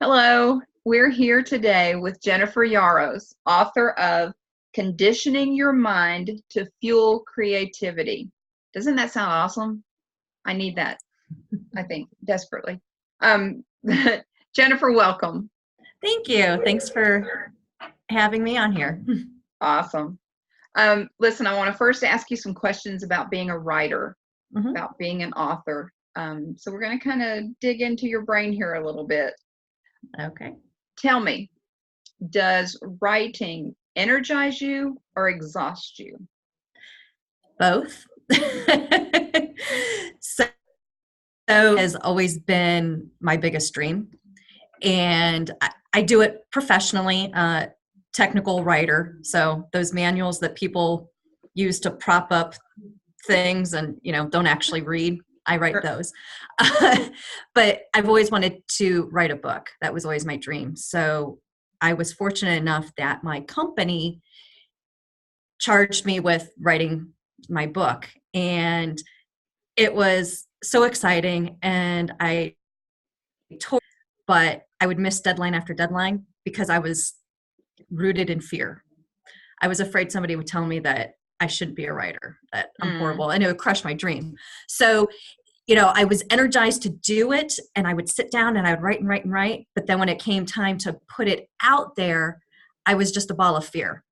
Hello, we're here today with Jennifer Yaros, author of Conditioning Your Mind to Fuel Creativity. Doesn't that sound awesome? I need that, I think, desperately. Um, Jennifer, welcome. Thank you. Thanks for having me on here. Awesome. Listen, I want to first ask you some questions about being a writer, about being an author. So we're going to kind of dig into your brain here a little bit. Okay. Tell me, does writing energize you or exhaust you? Both. So has always been my biggest dream. And I do it professionally, technical writer. So those manuals that people use to prop up things and, don't actually read, I write those. But I've always wanted to write a book. That was always my dream. So I was fortunate enough that my company charged me with writing my book. And it was so exciting. And but I would miss deadline after deadline because I was rooted in fear. I was afraid somebody would tell me that I shouldn't be a writer, that I'm horrible, and it would crush my dream. So, I was energized to do it, and I would sit down and I would write and write and write. But then when it came time to put it out there, I was just a ball of fear.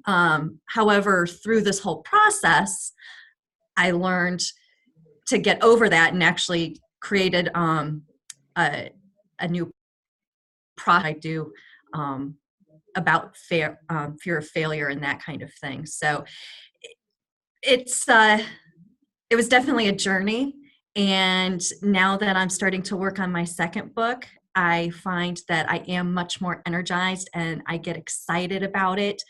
However, through this whole process, I learned to get over that and actually created a new product I do about fear of failure and that kind of thing. So it was definitely a journey. And now that I'm starting to work on my second book, I find that I am much more energized and I get excited about it.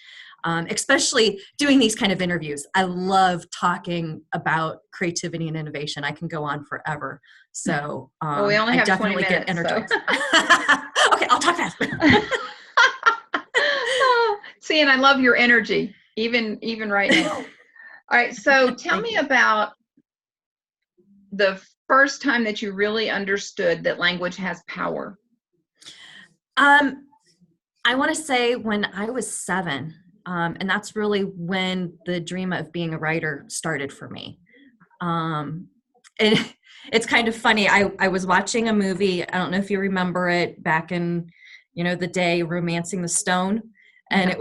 Especially doing these kind of interviews. I love talking about creativity and innovation. I can go on forever. So well, we only have I definitely 20 minutes, get energized. So. Okay, I'll talk fast. See, and I love your energy, even right now. All right, so tell me about the first time that you really understood that language has power. I want to say when I was 7. And that's really when the dream of being a writer started for me. And it's kind of funny. I was watching a movie. I don't know if you remember it back in, the day, Romancing the Stone. And it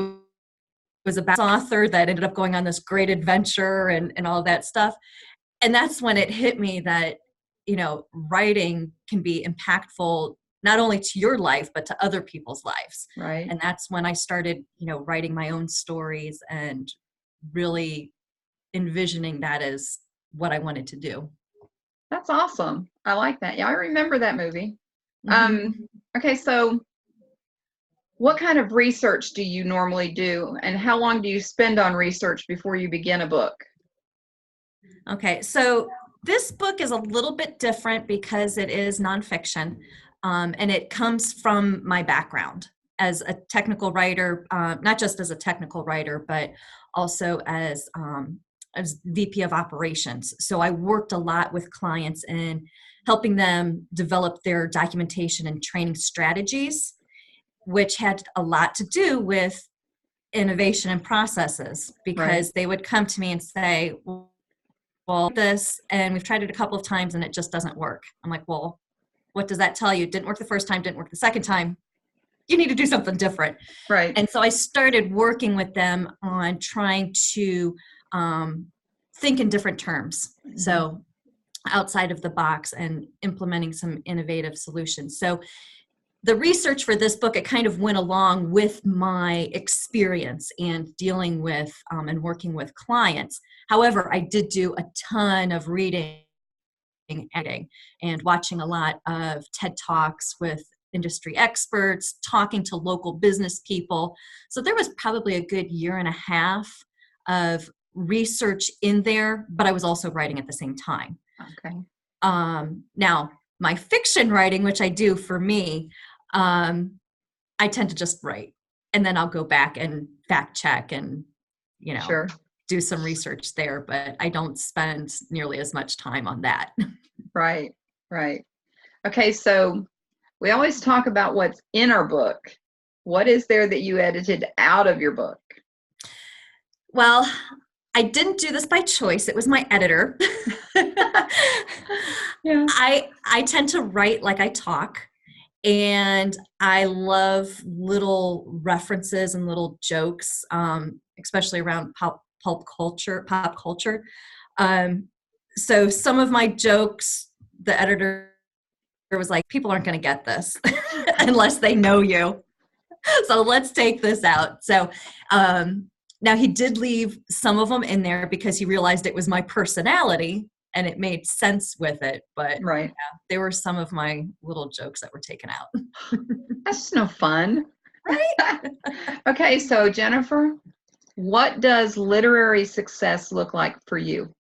was about an author that ended up going on this great adventure and all of that stuff. And that's when it hit me that, writing can be impactful not only to your life, but to other people's lives. Right. And that's when I started, writing my own stories and really envisioning that as what I wanted to do. That's awesome. I like that. Yeah, I remember that movie. Okay, so what kind of research do you normally do, and how long do you spend on research before you begin a book? Okay, so this book is a little bit different because it is nonfiction. And it comes from my background as a technical writer, not just as a technical writer, but also as VP of operations. So I worked a lot with clients in helping them develop their documentation and training strategies, which had a lot to do with innovation and processes, because they would come to me and say, well, this, and we've tried it a couple of times and it just doesn't work. I'm like, well, what does that tell you? Didn't work the first time, didn't work the second time. You need to do something different. Right. And so I started working with them on trying to think in different terms. So outside of the box and implementing some innovative solutions. So the research for this book, it kind of went along with my experience and dealing with and working with clients. However, I did do a ton of reading, editing, and watching a lot of TED Talks with industry experts, talking to local business people. So there was probably a good 1.5 years of research in there, but I was also writing at the same time. Okay. Now, my fiction writing, which I do for me, I tend to just write, and then I'll go back and fact check and, Sure. do some research there, but I don't spend nearly as much time on that. Right. Okay, so We always talk about what's in our book. What is there that you edited out of your book? Well, I didn't do this by choice. It was my editor. Yeah. I tend to write like I talk, and I love little references and little jokes, especially around pop culture. So some of my jokes, the editor was like, people aren't going to get this unless they know you. So let's take this out. So now he did leave some of them in there because he realized it was my personality and it made sense with it. But Right. yeah, there were some of my little jokes that were taken out. That's just no fun. Right? Okay, so Jennifer, what does literary success look like for you?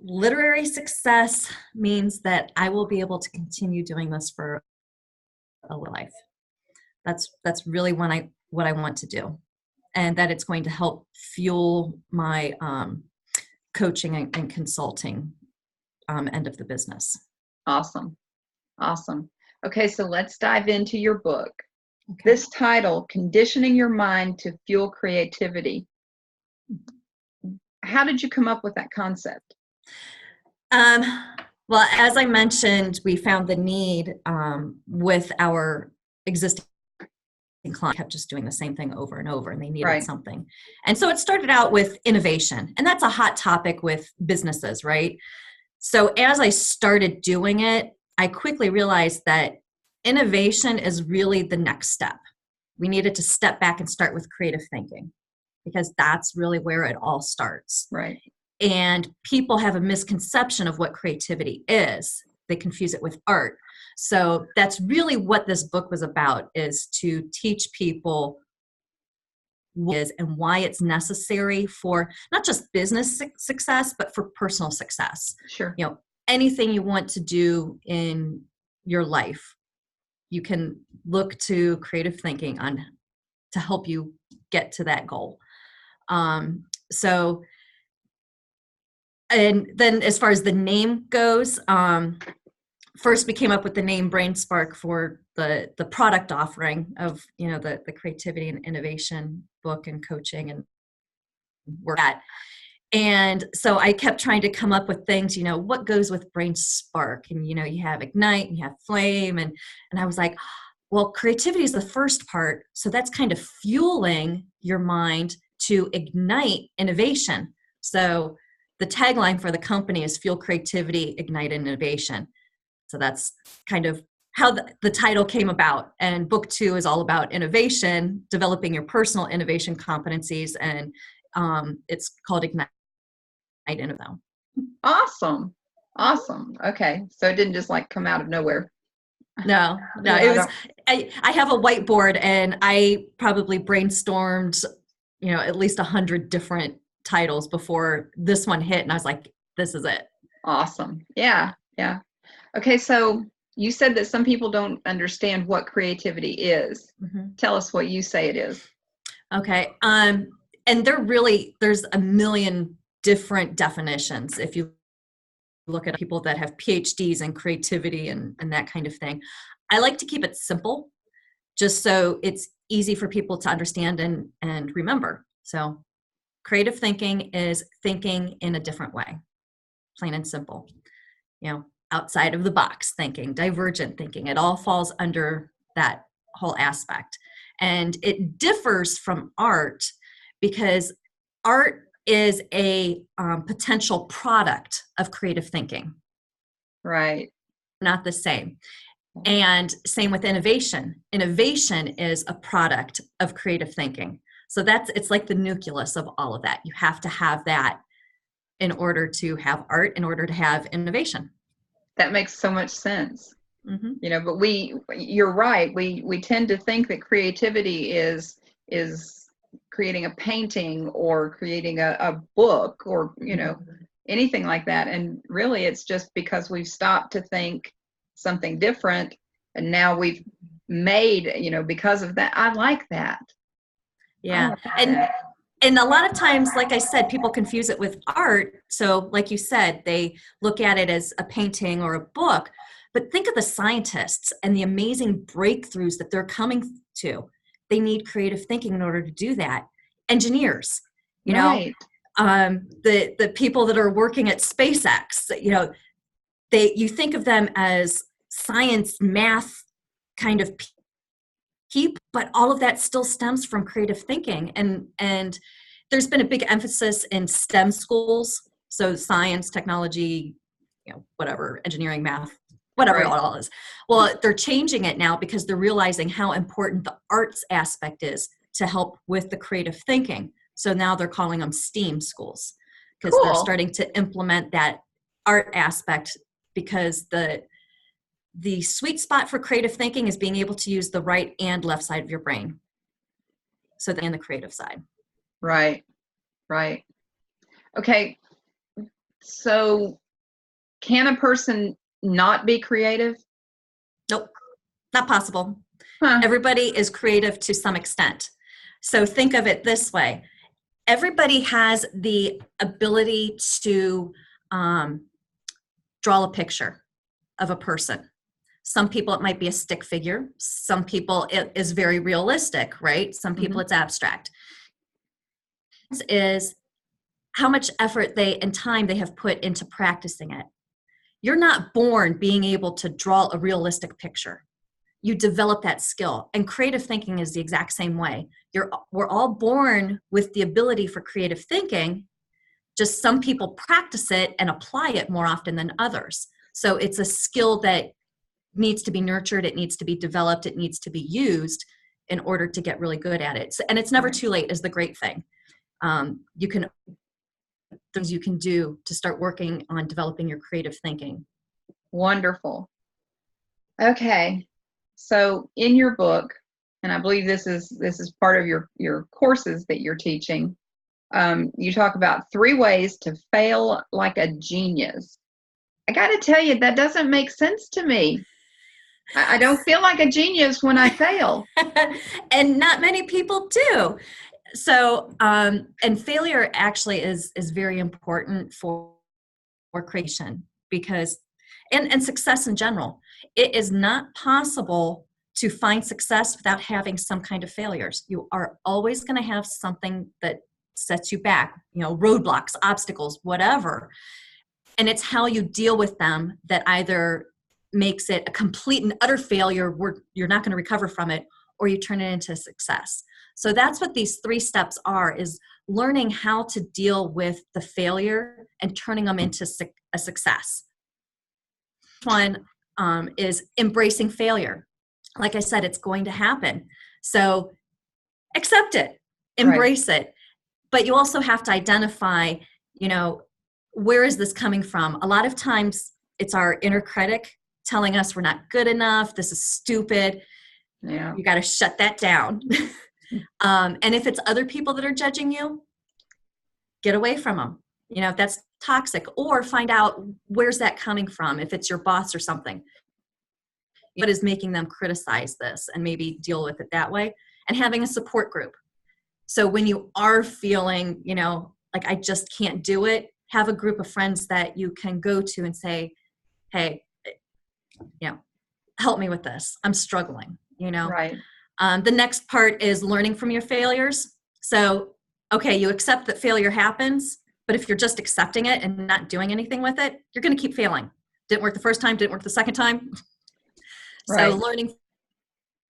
Literary success means that I will be able to continue doing this for a life. That's really what I want to do, and that it's going to help fuel my coaching and consulting end of the business. Awesome. Awesome. Okay, so let's dive into your book. Okay. This title, Conditioning Your Mind to Fuel Creativity. How did you come up with that concept? Well, as I mentioned, we found the need with our existing client kept just doing the same thing over and over, and they needed Right. something. And so it started out with innovation, and that's a hot topic with businesses, right? So as I started doing it, I quickly realized that innovation is really the next step. We needed to step back and start with creative thinking, because that's really where it all starts. Right. And people have a misconception of what creativity is. They confuse it with art. So that's really what this book was about, is to teach people what it is and why it's necessary for not just business success, but for personal success. Sure. You know, anything you want to do in your life, you can look to creative thinking to help you get to that goal. And then as far as the name goes, first we came up with the name Brain Spark for the product offering of, the creativity and innovation book and coaching and work at. And so I kept trying to come up with things, what goes with Brain Spark? And, you have ignite and you have flame. And I was like, well, creativity is the first part. So that's kind of fueling your mind to ignite innovation. So the tagline for the company is Fuel Creativity, Ignite Innovation. So that's kind of how the title came about. And book 2 is all about innovation, developing your personal innovation competencies. And it's called Ignite Innovation. Awesome. Awesome. Okay. So it didn't just come out of nowhere. No, Yeah, it was, I have a whiteboard and I probably brainstormed, at least 100 different titles before this one hit. And I was like, this is it. Awesome. Yeah. Yeah. Okay. So you said that some people don't understand what creativity is. Mm-hmm. Tell us what you say it is. Okay. And there's a million different definitions. If you look at people that have PhDs in creativity and that kind of thing, I like to keep it simple, just so it's easy for people to understand and remember. So creative thinking is thinking in a different way, plain and simple. Outside of the box thinking, divergent thinking, it all falls under that whole aspect. And it differs from art because art is a potential product of creative thinking. Right. Not the same. And same with innovation. Innovation is a product of creative thinking. So it's like the nucleus of all of that. You have to have that in order to have art, in order to have innovation. That makes so much sense. Mm-hmm. But you're right. We tend to think that creativity is creating a painting or creating a book or, anything like that. And really it's just because we've stopped to think something different. And now we've made, because of that. I like that. Yeah. And a lot of times, like I said, people confuse it with art. So like you said, they look at it as a painting or a book, But think of the scientists and the amazing breakthroughs that they're coming to. They need creative thinking in order to do that. Engineers, Right. The people that are working at SpaceX, you think of them as science, math kind of people, but all of that still stems from creative thinking. And there's been a big emphasis in STEM schools, so science, technology, whatever, engineering, math, whatever it all is. Well, they're changing it now because they're realizing how important the arts aspect is to help with the creative thinking. So now they're calling them STEAM schools because they're starting to implement that art aspect, because the sweet spot for creative thinking is being able to use the right and left side of your brain. So and the creative side. Right. Okay. So can a person not be creative? Nope, not possible. Huh. Everybody is creative to some extent. So think of it this way. Everybody has the ability to draw a picture of a person. Some people, it might be a stick figure. Some people, it is very realistic, right? Some people, it's abstract. Is how much effort and time they have put into practicing it. You're not born being able to draw a realistic picture. You develop that skill. And creative thinking is the exact same way. We're all born with the ability for creative thinking, just some people practice it and apply it more often than others. So it's a skill that needs to be nurtured, it needs to be developed, it needs to be used in order to get really good at it. And it's never too late is the great thing. Things you can do to start working on developing your creative thinking. Wonderful. Okay. So in your book, and I believe this is part of your courses that you're teaching, you talk about 3 ways to fail like a genius. I got to tell you, that doesn't make sense to me. I don't feel like a genius when I fail. And not many people do. So, and failure actually is very important for creation, because, and success in general. It is not possible to find success without having some kind of failures. You are always going to have something that sets you back, roadblocks, obstacles, whatever. And it's how you deal with them that either makes it a complete and utter failure where you're not going to recover from it, or you turn it into success. So that's what these 3 steps are, is learning how to deal with the failure and turning them into a success. One is embracing failure. Like I said, it's going to happen. So accept it, embrace it. But you also have to identify, where is this coming from? A lot of times it's our inner critic telling us we're not good enough, this is stupid. Yeah. You got to shut that down. And if it's other people that are judging you, get away from them. If that's toxic, or find out where's that coming from. If it's your boss or something, what is making them criticize this, and maybe deal with it that way. And having a support group. So when you are feeling, like I just can't do it, have a group of friends that you can go to and say, hey, help me with this. I'm struggling, Right. The next part is learning from your failures. So, okay, you accept that failure happens, but if you're just accepting it and not doing anything with it, you're going to keep failing. Didn't work the first time, didn't work the second time. Right. So learning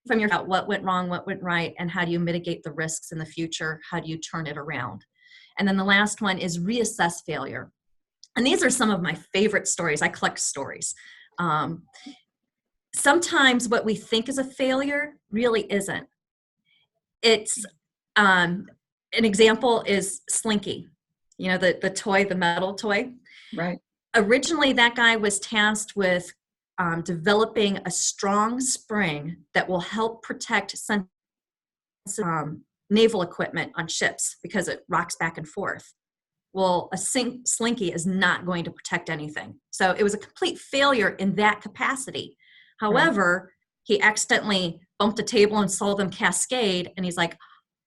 from what went wrong, what went right, and how do you mitigate the risks in the future? How do you turn it around? And then the last one is reassess failure. And these are some of my favorite stories. I collect stories. Sometimes what we think is a failure really isn't. It's an example is Slinky, the toy, the metal toy. Right. Originally, that guy was tasked with developing a strong spring that will help protect naval equipment on ships because it rocks back and forth. Well, a Slinky is not going to protect anything. So it was a complete failure in that capacity. However, he accidentally bumped a table and saw them cascade, and he's like,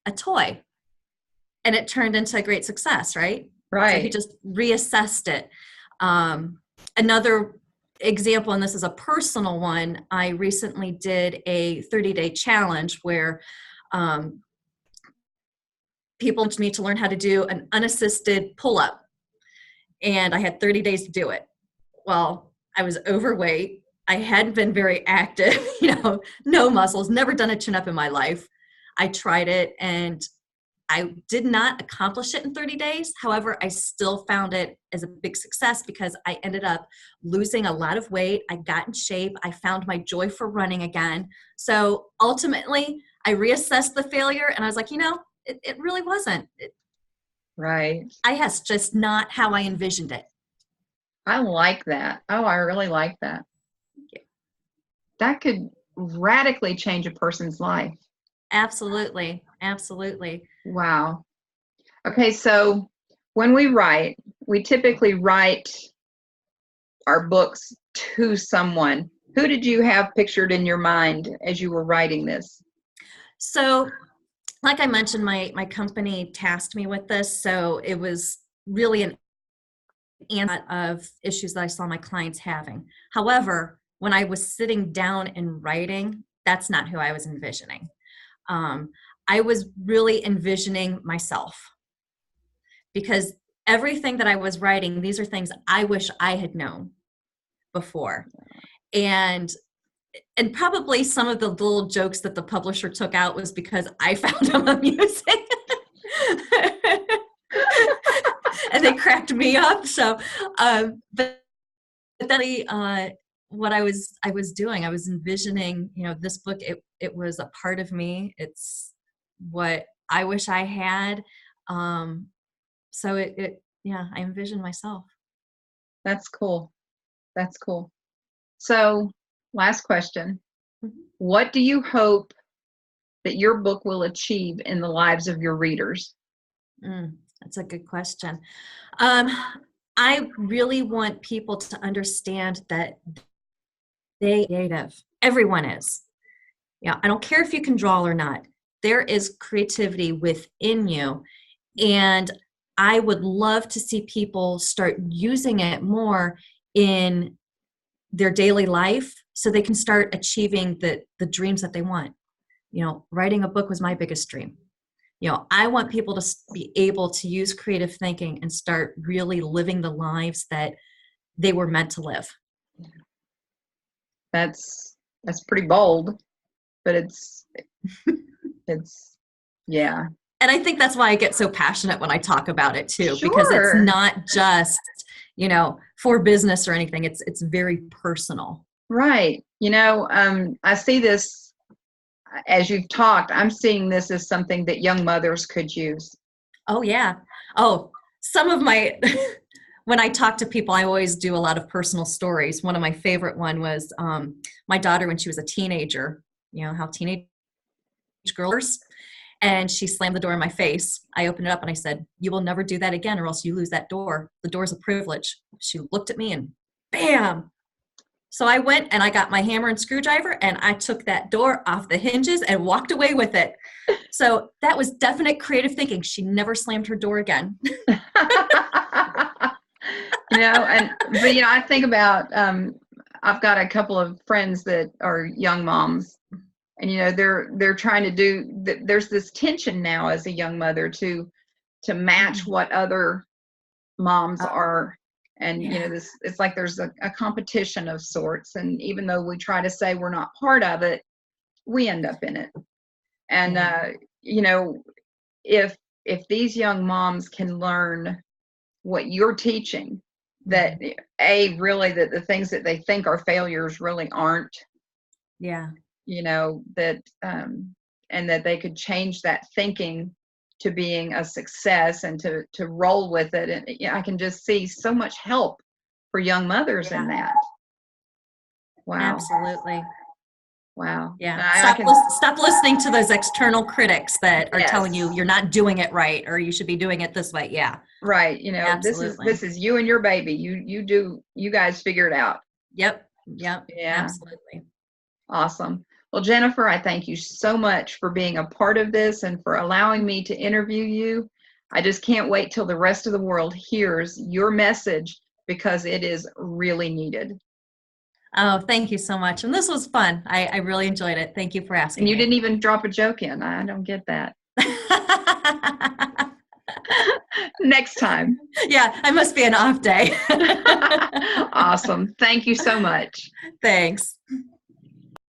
a toy. And it turned into a great success, right? Right. So he just reassessed it. Another example, and this is a personal one, I recently did a 30-day challenge where people wanted me to learn how to do an unassisted pull-up, and I had 30 days to do it. Well, I was overweight. I hadn't been very active, no muscles, never done a chin-up in my life. I tried it, and I did not accomplish it in 30 days. However, I still found it as a big success because I ended up losing a lot of weight. I got in shape. I found my joy for running again. So ultimately, I reassessed the failure, and I was like, it really wasn't. Right. That's just not how I envisioned it. I like that. Oh, I really like that. That could radically change a person's life. Absolutely. Absolutely. Wow. Okay, so when we write, we typically write our books to someone. Who did you have pictured in your mind as you were writing this? So, like I mentioned, my company tasked me with this, so it was really an answer of issues that I saw my clients having. However, when I was sitting down and writing, that's not who I was envisioning. I was really envisioning myself, because everything that I was writing, these are things I wish I had known before. And probably some of the little jokes that the publisher took out was because I found them amusing. And they cracked me up. So, but then what I was doing, I was envisioning, this book, it was a part of me. It's what I wish I had. So I envisioned myself. That's cool. That's cool. So, last question. Mm-hmm. What do you hope that your book will achieve in the lives of your readers? That's a good question. I really want people to understand that they're creative. Everyone is. I don't care if you can draw or not. There is creativity within you. And I would love to see people start using it more in their daily life so they can start achieving the dreams that they want. Writing a book was my biggest dream. I want people to be able to use creative thinking and start really living the lives that they were meant to live. That's pretty bold, but it's yeah. And I think that's why I get so passionate when I talk about it too, Sure. because it's not just, for business or anything. It's very personal. Right. I see this as you've talked. I'm seeing this as something that young mothers could use. Oh, yeah. Oh, some of my, when I talk to people, I always do a lot of personal stories. One of my favorite one was my daughter when she was a teenager, how teenage girls, and she slammed the door in my face. I opened it up and I said, "You will never do that again or else you lose that door. The door's a privilege." She looked at me and bam. So I went and I got my hammer and screwdriver and I took that door off the hinges and walked away with it. So that was definite creative thinking. She never slammed her door again. But I think about, I've got a couple of friends that are young moms, and they're trying to do. There's this tension now as a young mother to match what other moms are, and it's like there's a competition of sorts. And even though we try to say we're not part of it, we end up in it. And if these young moms can learn what you're teaching, that really that the things that they think are failures really aren't. Yeah. That and that they could change that thinking to being a success and to roll with it. And I can just see so much help for young mothers in that. Wow. Absolutely. Wow. Yeah. Stop listening to those external critics that are telling you you're not doing it right or you should be doing it this way. Yeah. Right. This is you and your baby. You guys figure it out. Yep. Yeah. Absolutely. Awesome. Well, Jennifer, I thank you so much for being a part of this and for allowing me to interview you. I just can't wait till the rest of the world hears your message because it is really needed. Oh, thank you so much. And this was fun. I really enjoyed it. Thank you for And asking you me. didn't even drop a joke in. I don't get that. Next time. Yeah, I must be an off day. Awesome. Thank you so much. Thanks.